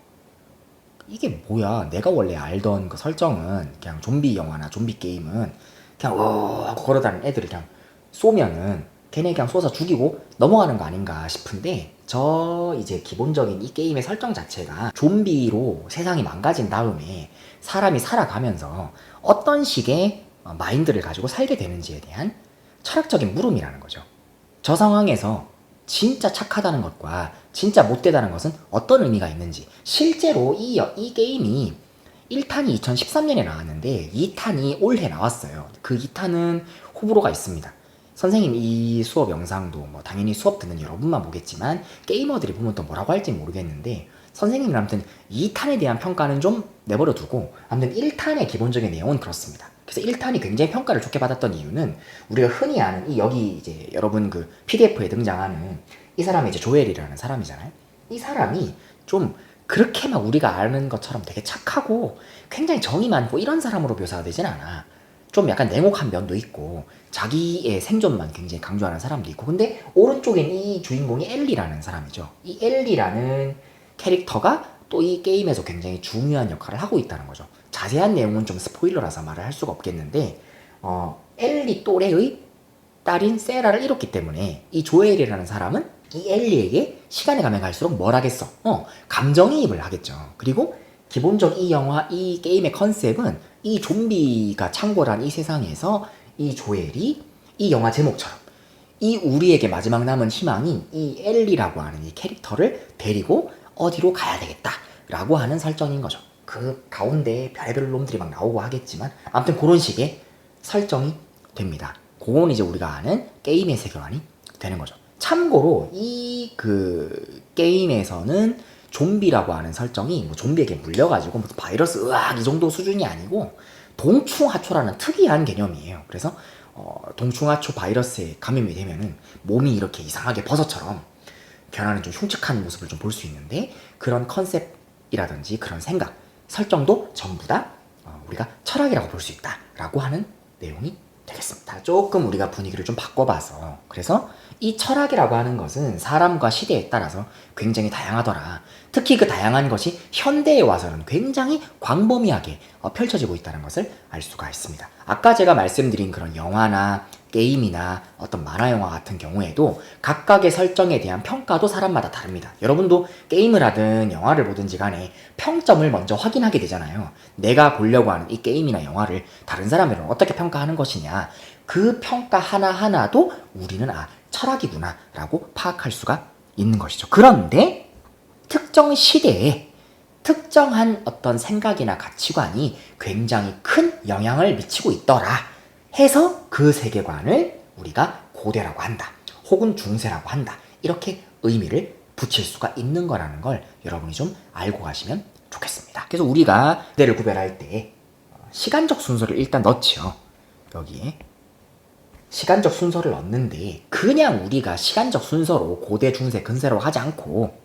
이게 뭐야? 내가 원래 알던 그 설정은 그냥 좀비 영화나 좀비 게임은 그냥 하고 걸어다니는 애들을 그냥 쏘면은 걔네 그냥 쏘서 죽이고 넘어가는 거 아닌가 싶은데, 저 이제 기본적인 이 게임의 설정 자체가 좀비로 세상이 망가진 다음에 사람이 살아가면서 어떤 식의 마인드를 가지고 살게 되는지에 대한 철학적인 물음이라는 거죠. 저 상황에서 진짜 착하다는 것과 진짜 못되다는 것은 어떤 의미가 있는지. 실제로 이 게임이 1탄이 2013년에 나왔는데 2탄이 올해 나왔어요. 그 2탄은 호불호가 있습니다. 선생님 이 수업 영상도 뭐 당연히 수업 듣는 여러분만 보겠지만 게이머들이 보면 또 뭐라고 할지 모르겠는데, 선생님은 아무튼 2탄에 대한 평가는 좀 내버려 두고 아무튼 1탄의 기본적인 내용은 그렇습니다. 그래서 1탄이 굉장히 평가를 좋게 받았던 이유는 우리가 흔히 아는 이 여기 이제 여러분 그 PDF에 등장하는 이 사람이 이제 조엘이라는 사람이잖아요. 이 사람이 좀 그렇게 막 우리가 아는 것처럼 되게 착하고 굉장히 정이 많고 이런 사람으로 묘사가 되진 않아. 좀 약간 냉혹한 면도 있고 자기의 생존만 굉장히 강조하는 사람도 있고, 근데 오른쪽엔 이 주인공이 엘리라는 사람이죠. 이 엘리라는 캐릭터가 또 이 게임에서 굉장히 중요한 역할을 하고 있다는 거죠. 자세한 내용은 좀 스포일러라서 말을 할 수가 없겠는데, 엘리 또래의 딸인 세라를 잃었기 때문에 이 조엘이라는 사람은 이 엘리에게 시간이 가면 갈수록 뭘 하겠어? 감정이입을 하겠죠. 그리고 기본적 이 영화, 이 게임의 컨셉은 이 좀비가 창궐한 이 세상에서 이 조엘이 이 영화 제목처럼 이 우리에게 마지막 남은 희망인 이 엘리라고 하는 이 캐릭터를 데리고 어디로 가야 되겠다라고 하는 설정인 거죠. 그 가운데 별의별 놈들이 막 나오고 하겠지만 아무튼 그런 식의 설정이 됩니다. 그건 이제 우리가 아는 게임의 세계관이 되는 거죠. 참고로 이 그 게임에서는 좀비라고 하는 설정이 뭐 좀비에게 물려가지고 무슨 바이러스 으악 이 정도 수준이 아니고 동충하초라는 특이한 개념이에요. 그래서 동충하초 바이러스에 감염이 되면은 몸이 이렇게 이상하게 버섯처럼 변하는 좀 흉측한 모습을 좀 볼 수 있는데, 그런 컨셉이라든지 그런 생각, 설정도 전부 다 우리가 철학이라고 볼 수 있다라고 하는 내용이 되겠습니다. 조금 우리가 분위기를 좀 바꿔봐서, 그래서 이 철학이라고 하는 것은 사람과 시대에 따라서 굉장히 다양하더라. 특히 그 다양한 것이 현대에 와서는 굉장히 광범위하게 펼쳐지고 있다는 것을 알 수가 있습니다. 아까 제가 말씀드린 그런 영화나 게임이나 어떤 만화 영화 같은 경우에도 각각의 설정에 대한 평가도 사람마다 다릅니다. 여러분도 게임을 하든 영화를 보든지 간에 평점을 먼저 확인하게 되잖아요. 내가 보려고 하는 이 게임이나 영화를 다른 사람들은 어떻게 평가하는 것이냐, 그 평가 하나하나도 우리는 철학이구나 라고 파악할 수가 있는 것이죠. 그런데 특정 시대에 특정한 어떤 생각이나 가치관이 굉장히 큰 영향을 미치고 있더라 해서 그 세계관을 우리가 고대라고 한다, 혹은 중세라고 한다, 이렇게 의미를 붙일 수가 있는 거라는 걸 여러분이 좀 알고 가시면 좋겠습니다. 그래서 우리가 시대를 구별할 때 시간적 순서를 일단 넣지요. 여기에 시간적 순서를 넣는데, 그냥 우리가 시간적 순서로 고대, 중세, 근세로 하지 않고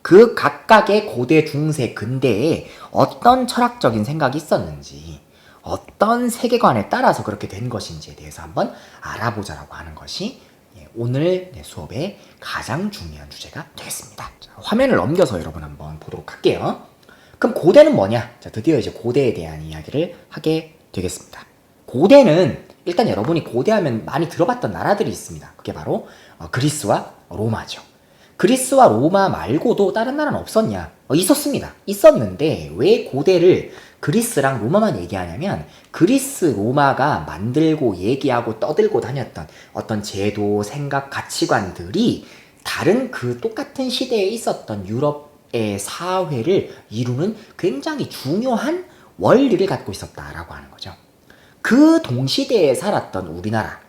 그 각각의 고대, 중세, 근대에 어떤 철학적인 생각이 있었는지, 어떤 세계관에 따라서 그렇게 된 것인지에 대해서 한번 알아보자라고 하는 것이 오늘 수업의 가장 중요한 주제가 되겠습니다. 자, 화면을 넘겨서 여러분 한번 보도록 할게요. 그럼 고대는 뭐냐? 자, 드디어 이제 고대에 대한 이야기를 하게 되겠습니다. 고대는 일단 여러분이 고대하면 많이 들어봤던 나라들이 있습니다. 그게 바로 그리스와 로마죠. 그리스와 로마 말고도 다른 나라는 없었냐? 있었습니다. 있었는데 왜 고대를 그리스랑 로마만 얘기하냐면, 그리스, 로마가 만들고 얘기하고 떠들고 다녔던 어떤 제도, 생각, 가치관들이 다른 그 똑같은 시대에 있었던 유럽의 사회를 이루는 굉장히 중요한 원리를 갖고 있었다라고 하는 거죠. 그 동시대에 살았던 우리나라,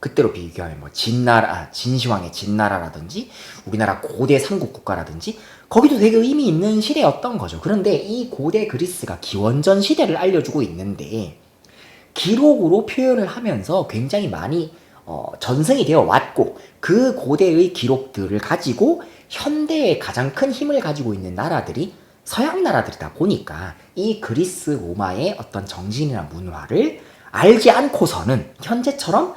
그때로 비교하면 진시황의 진나라라든지 우리나라 고대 삼국 국가라든지 거기도 되게 의미 있는 시대였던 거죠. 그런데 이 고대 그리스가 기원전 시대를 알려주고 있는데, 기록으로 표현을 하면서 굉장히 많이 전승이 되어 왔고, 그 고대의 기록들을 가지고 현대에 가장 큰 힘을 가지고 있는 나라들이 서양 나라들이다 보니까 이 그리스, 로마의 어떤 정신이나 문화를 알지 않고서는 현재처럼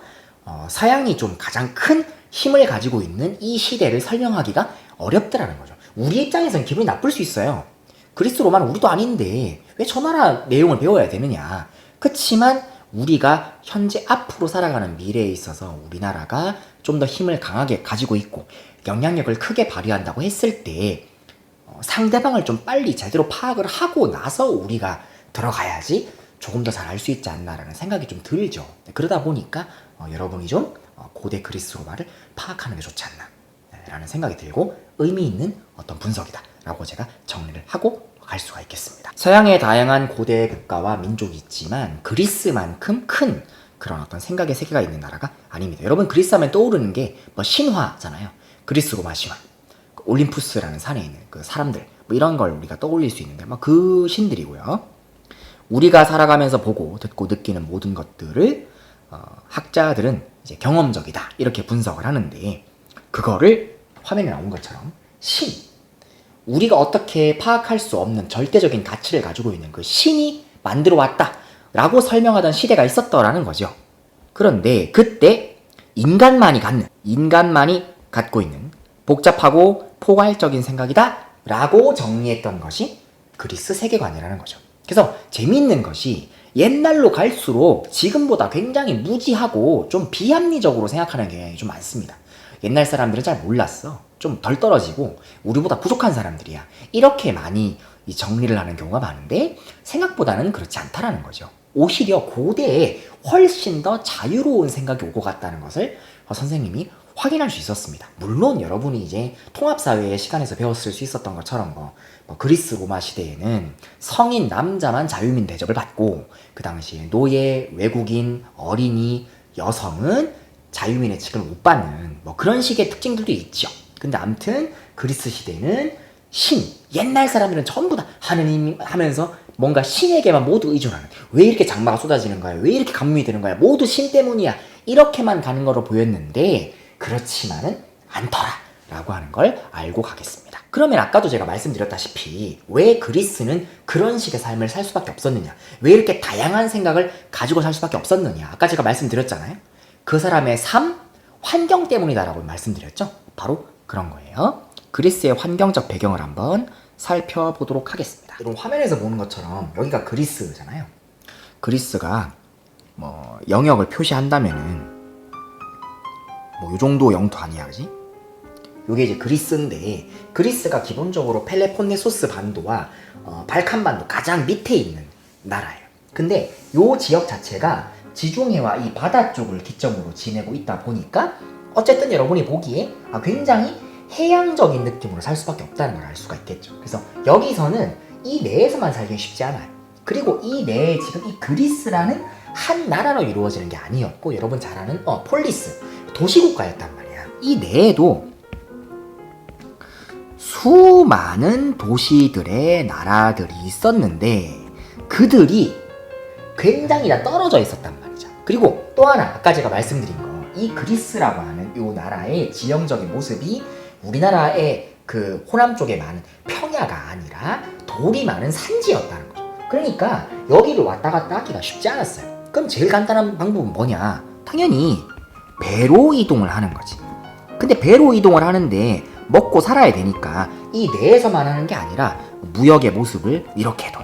서양이 좀 가장 큰 힘을 가지고 있는 이 시대를 설명하기가 어렵더라는 거죠. 우리 입장에서는 기분이 나쁠 수 있어요. 그리스, 로마는 우리도 아닌데 왜 저 나라 내용을 배워야 되느냐. 그치만 우리가 현재 앞으로 살아가는 미래에 있어서 우리나라가 좀 더 힘을 강하게 가지고 있고 영향력을 크게 발휘한다고 했을 때 상대방을 좀 빨리 제대로 파악을 하고 나서 우리가 들어가야지 조금 더 잘 알 수 있지 않나라는 생각이 좀 들죠. 그러다 보니까 여러분이 좀 고대 그리스 로마를 파악하는 게 좋지 않나 라는 생각이 들고 의미 있는 어떤 분석이다 라고 제가 정리를 하고 갈 수가 있겠습니다. 서양의 다양한 고대 국가와 민족이 있지만 그리스만큼 큰 그런 어떤 생각의 세계가 있는 나라가 아닙니다. 여러분 그리스 하면 떠오르는 게 뭐 신화잖아요. 그리스 로마 신화, 올림푸스라는 산에 있는 그 사람들 뭐 이런 걸 우리가 떠올릴 수 있는데 뭐 그 신들이고요. 우리가 살아가면서 보고 듣고 느끼는 모든 것들을 학자들은 이제 경험적이다 이렇게 분석을 하는데 그거를 화면에 나온 것처럼 신, 우리가 어떻게 파악할 수 없는 절대적인 가치를 가지고 있는 그 신이 만들어 왔다 라고 설명하던 시대가 있었더라는 거죠. 그런데 그때 인간만이 갖고 있는 복잡하고 포괄적인 생각이다 라고 정리했던 것이 그리스 세계관이라는 거죠. 그래서 재미있는 것이 옛날로 갈수록 지금보다 굉장히 무지하고 좀 비합리적으로 생각하는 경향이 좀 많습니다. 옛날 사람들은 잘 몰랐어. 좀 덜 떨어지고 우리보다 부족한 사람들이야. 이렇게 많이 이 정리를 하는 경우가 많은데 생각보다는 그렇지 않다라는 거죠. 오히려 고대에 훨씬 더 자유로운 생각이 오고 갔다는 것을 선생님이 확인할 수 있었습니다. 물론 여러분이 이제 통합사회의 시간에서 배웠을 수 있었던 것처럼 뭐 그리스 로마 시대에는 성인 남자만 자유민 대접을 받고 그 당시에 노예, 외국인, 어린이, 여성은 자유민의 칙을 못 받는 뭐 그런 식의 특징들도 있죠. 근데 아무튼 그리스 시대는 신, 옛날 사람들은 전부 다 하느님 하면서 뭔가 신에게만 모두 의존하는, 왜 이렇게 장마가 쏟아지는 거야, 왜 이렇게 가뭄이 되는 거야, 모두 신 때문이야, 이렇게만 가는 거로 보였는데 그렇지만은 않더라 라고 하는 걸 알고 가겠습니다. 그러면 아까도 제가 말씀드렸다시피 왜 그리스는 그런 식의 삶을 살 수밖에 없었느냐, 왜 이렇게 다양한 생각을 가지고 살 수밖에 없었느냐, 아까 제가 말씀드렸잖아요. 그 사람의 삶, 환경 때문이다라고 말씀드렸죠. 바로 그런 거예요. 그리스의 환경적 배경을 한번 살펴보도록 하겠습니다. 이런 화면에서 보는 것처럼 여기가 그리스잖아요. 그리스가 뭐 영역을 표시한다면은 뭐 요 정도 영토 아니야, 그지? 요게 이제 그리스인데 그리스가 기본적으로 펠레폰네소스 반도와 발칸 반도 가장 밑에 있는 나라예요. 근데 요 지역 자체가 지중해와 이 바다 쪽을 기점으로 지내고 있다 보니까 어쨌든 여러분이 보기에 굉장히 해양적인 느낌으로 살 수밖에 없다는 걸 알 수가 있겠죠. 그래서 여기서는 이 내에서만 살기는 쉽지 않아요. 그리고 이 내에 지금 이 그리스라는 한 나라로 이루어지는 게 아니었고 여러분 잘 아는 폴리스, 도시국가였단 말이야. 이 내에도 수많은 도시들의 나라들이 있었는데 그들이 굉장히 다 떨어져 있었단 말이죠. 그리고 또 하나 아까 제가 말씀드린 거, 이 그리스라고 하는 이 나라의 지형적인 모습이 우리나라의 그 호남 쪽에 많은 평야가 아니라 돌이 많은 산지였다는 거죠. 그러니까 여기를 왔다 갔다 하기가 쉽지 않았어요. 그럼 제일 간단한 방법은 뭐냐? 당연히 배로 이동을 하는 거지. 근데 배로 이동을 하는데 먹고 살아야 되니까 이 내에서만 하는 게 아니라 무역의 모습을 이렇게도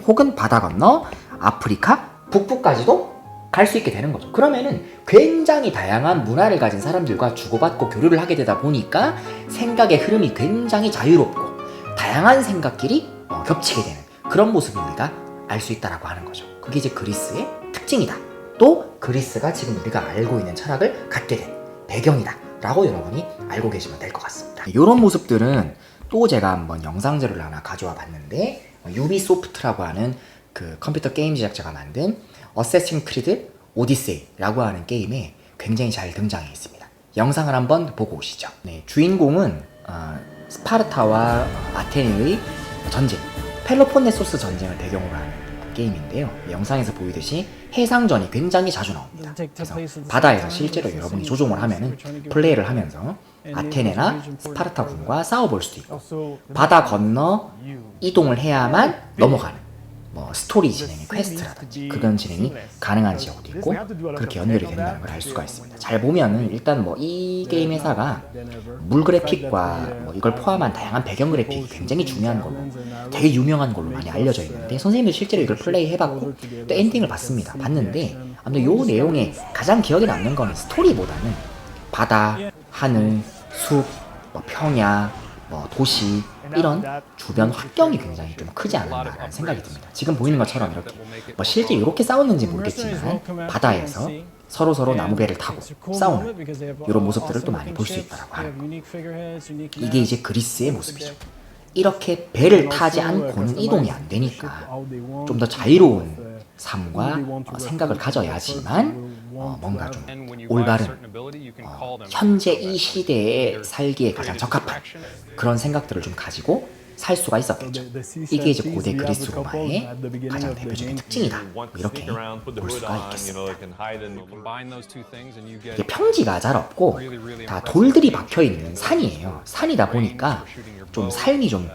혹은 바다 건너 아프리카 북부까지도 갈 수 있게 되는 거죠. 그러면은 굉장히 다양한 문화를 가진 사람들과 주고받고 교류를 하게 되다 보니까 생각의 흐름이 굉장히 자유롭고 다양한 생각끼리 겹치게 되는 그런 모습을 우리가 알 수 있다라고 하는 거죠. 그게 이제 그리스의 특징이다. 또 그리스가 지금 우리가 알고 있는 철학을 갖게 된 배경이다 라고 여러분이 알고 계시면 될 것 같습니다. 이런 모습들은 또 제가 한번 영상 자료를 하나 가져와 봤는데 유비소프트라고 하는 그 컴퓨터 게임 제작자가 만든 어쌔신 크리드 오디세이라고 하는 게임에 굉장히 잘 등장해 있습니다. 영상을 한번 보고 오시죠. 네, 주인공은 스파르타와 아테네의 전쟁, 펠로폰네소스 전쟁을 배경으로 하는 게임인데요. 영상에서 보이듯이 해상전이 굉장히 자주 나옵니다. 그래서 바다에서 실제로 여러분이 조종을 하면은 플레이를 하면서 아테네나 스파르타군과 싸워볼 수도 있고 바다 건너 이동을 해야만 넘어가는 뭐 스토리 진행의 퀘스트라든지 그런 진행이 가능한 지역도 있고 그렇게 연결이 된다는 걸 알 수가 있습니다. 잘 보면은 일단 뭐 이 게임 회사가 물 그래픽과 뭐 이걸 포함한 다양한 배경 그래픽이 굉장히 중요한 걸로 되게 유명한 걸로 많이 알려져 있는데 선생님도 실제로 이걸 플레이 해봤고 또 엔딩을 봤는데 아무튼 요 내용에 가장 기억에 남는 거는 스토리보다는 바다, 하늘, 숲, 뭐 평야, 뭐 도시 이런 주변 환경이 굉장히 좀 크지 않았나라는 생각이 듭니다. 지금 보이는 것처럼 이렇게 뭐 실제 이렇게 싸웠는지 모르겠지만 바다에서 서로 나무배를 타고 싸우는 이런 모습들을 또 많이 볼 수 있다고 하는 거. 이게 이제 그리스의 모습이죠. 이렇게 배를 타지 않고는 이동이 안 되니까 좀 더 자유로운 삶과 생각을 가져야지만 뭔가 좀 올바른 현재 이 시대에 살기에 가장 적합한 그런 생각들을 좀 가지고 살 수가 있었겠죠. 이게 이제 고대 그리스 로마의 가장 대표적인 특징이다. 이렇게 볼 수가 있겠습니다. 이게 평지가 잘 없고 다 돌들이 박혀 있는 산이에요. 산이다 보니까 좀 삶이 좀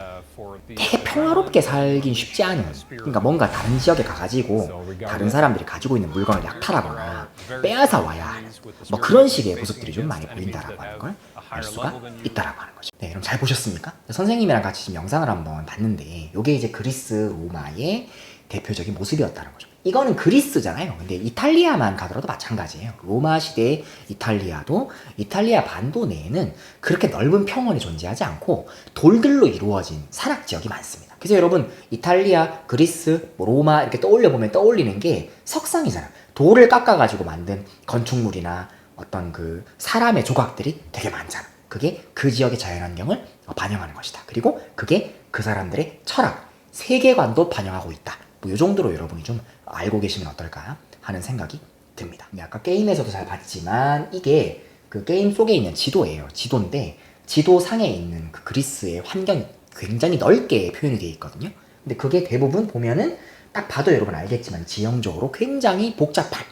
되게 평화롭게 살긴 쉽지 않은, 그러니까 뭔가 다른 지역에 가가지고 다른 사람들이 가지고 있는 물건을 약탈하거나 빼앗아 와야 하는 뭐 그런 식의 모습들이 좀 많이 보인다라고 하는 걸 알 수가 있다라고 하는 거죠. 네, 그럼 잘 보셨습니까? 선생님이랑 같이 지금 영상을 한번 봤는데 이게 이제 그리스 로마의 대표적인 모습이었다는 거죠. 이거는 그리스잖아요. 근데 이탈리아만 가더라도 마찬가지예요. 로마 시대의 이탈리아도 이탈리아 반도 내에는 그렇게 넓은 평원이 존재하지 않고 돌들로 이루어진 산악 지역이 많습니다. 그래서 여러분 이탈리아, 그리스, 로마 이렇게 떠올려보면 떠올리는 게 석상이잖아요. 돌을 깎아가지고 만든 건축물이나 어떤 그 사람의 조각들이 되게 많잖아. 그게 그 지역의 자연환경을 반영하는 것이다. 그리고 그게 그 사람들의 철학, 세계관도 반영하고 있다. 뭐 이 정도로 여러분이 좀 알고 계시면 어떨까 하는 생각이 듭니다. 근데 아까 게임에서도 잘 봤지만 이게 그 게임 속에 있는 지도예요. 지도인데 지도 상에 있는 그 그리스의 환경이 굉장히 넓게 표현이 되어 있거든요. 근데 그게 대부분 보면은 딱 봐도 여러분 알겠지만 지형적으로 굉장히 복잡한,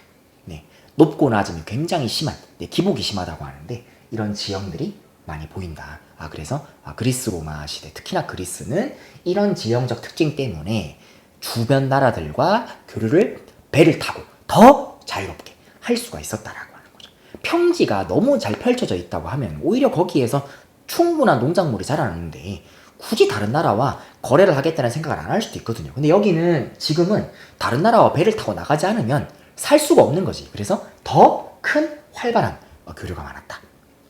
네, 높고 낮음이 굉장히 심한, 네, 기복이 심하다고 하는데 이런 지형들이 많이 보인다. 그래서 그리스 로마 시대, 특히나 그리스는 이런 지형적 특징 때문에 주변 나라들과 교류를 배를 타고 더 자유롭게 할 수가 있었다라고 하는 거죠. 평지가 너무 잘 펼쳐져 있다고 하면 오히려 거기에서 충분한 농작물이 자라나는데 굳이 다른 나라와 거래를 하겠다는 생각을 안 할 수도 있거든요. 근데 여기는 지금은 다른 나라와 배를 타고 나가지 않으면 살 수가 없는 거지. 그래서 더 큰 활발한 교류가 많았다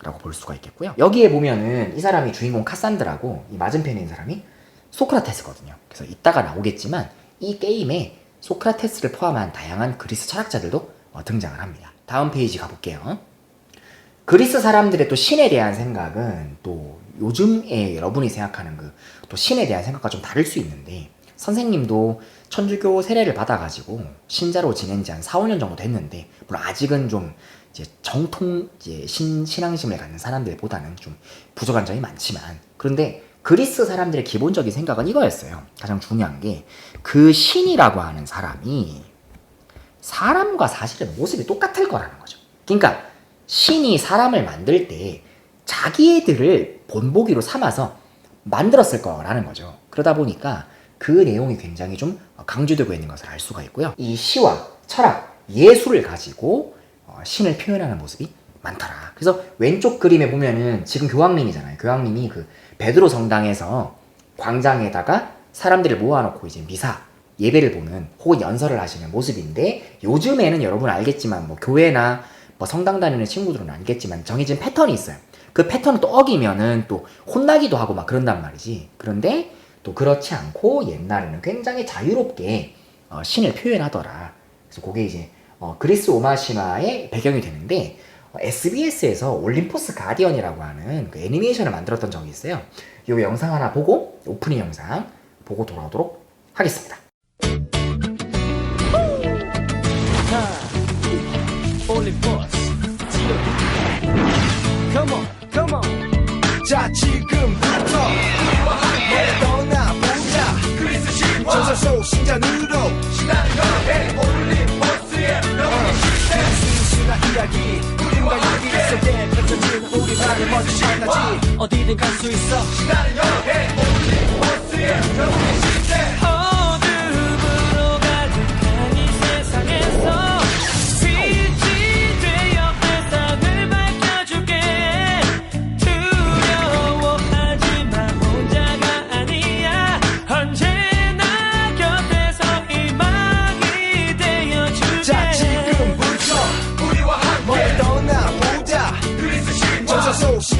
라고 볼 수가 있겠고요. 여기에 보면은 이 사람이 주인공 카산드라고 이 맞은편에 있는 사람이 소크라테스거든요. 그래서 이따가 나오겠지만 이 게임에 소크라테스를 포함한 다양한 그리스 철학자들도 등장을 합니다. 다음 페이지 가볼게요. 그리스 사람들의 또 신에 대한 생각은 또 요즘에 여러분이 생각하는 그 또 신에 대한 생각과 좀 다를 수 있는데 선생님도 천주교 세례를 받아가지고 신자로 지낸 지 한 4, 5년 정도 됐는데 물론 아직은 좀 이제 정통 이제 신앙심을 갖는 사람들보다는 좀 부족한 점이 많지만 그런데 그리스 사람들의 기본적인 생각은 이거였어요. 가장 중요한 게 그 신이라고 하는 사람이 사람과 사실은 모습이 똑같을 거라는 거죠. 그러니까 신이 사람을 만들 때 자기애들을 본보기로 삼아서 만들었을 거라는 거죠. 그러다 보니까 그 내용이 굉장히 좀 강조되고 있는 것을 알 수가 있고요. 이 시와 철학, 예술을 가지고 신을 표현하는 모습이 많더라. 그래서 왼쪽 그림에 보면은 지금 교황님이잖아요. 교황님이 그 베드로 성당에서 광장에다가 사람들을 모아놓고 이제 미사, 예배를 보는 혹은 연설을 하시는 모습인데 요즘에는 여러분 알겠지만 뭐 교회나 뭐 성당 다니는 친구들은 알겠지만 정해진 패턴이 있어요. 그 패턴을 또 어기면은 또 혼나기도 하고 막 그런단 말이지. 그런데 또 그렇지 않고 옛날에는 굉장히 자유롭게 신을 표현하더라. 그래서 그게 이제 그리스 로마 신화의 배경이 되는데 SBS에서 올림포스 가디언이라고 하는 그 애니메이션을 만들었던 적이 있어요. 이 영상 하나 보고 오프닝 영상 보고 돌아오도록 하겠습니다. Come on, come on. 자, 지금부터 떠나보자. 그리스 신화 전설 속 신전으로 신나는 여행 올림포스의 명예 시대. 신화 이야기 우리가 여기 속에 펼쳐지는 우리만의 멋진 신화지. 어디든 갈 수 있어. 신나는 여행 올림포스의 명예 시대. 어둠은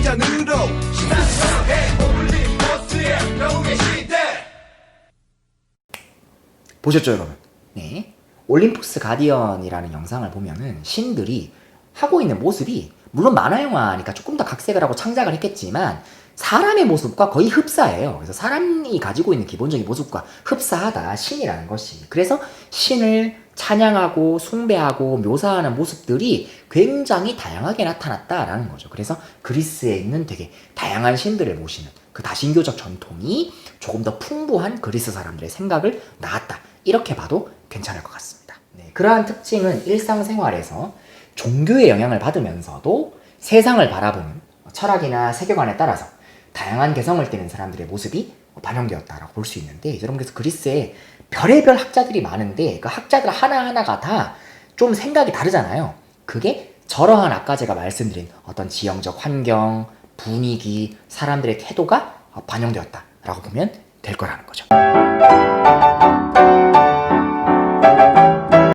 신전으로 신앙스럽게 올린 버스에 영웅의 시대. 보셨죠, 여러분? 네. 올림푸스 가디언이라는 영상을 보면은 신들이 하고 있는 모습이 물론 만화 영화니까 조금 더 각색을 하고 창작을 했겠지만 사람의 모습과 거의 흡사해요. 그래서 사람이 가지고 있는 기본적인 모습과 흡사하다, 신이라는 것이. 그래서 신을 찬양하고 숭배하고 묘사하는 모습들이 굉장히 다양하게 나타났다라는 거죠. 그래서 그리스에 있는 되게 다양한 신들을 모시는 그 다신교적 전통이 조금 더 풍부한 그리스 사람들의 생각을 낳았다. 이렇게 봐도 괜찮을 것 같습니다. 네, 그러한 특징은 일상생활에서 종교의 영향을 받으면서도 세상을 바라보는 철학이나 세계관에 따라서 다양한 개성을 띠는 사람들의 모습이 반영되었다라고 볼 수 있는데, 여러분 그래서 그리스에 별의별 학자들이 많은데 그 학자들 하나하나가 다 좀 생각이 다르잖아요. 그게 저러한 아까 제가 말씀드린 어떤 지형적 환경, 분위기, 사람들의 태도가 반영되었다라고 보면 될 거라는 거죠.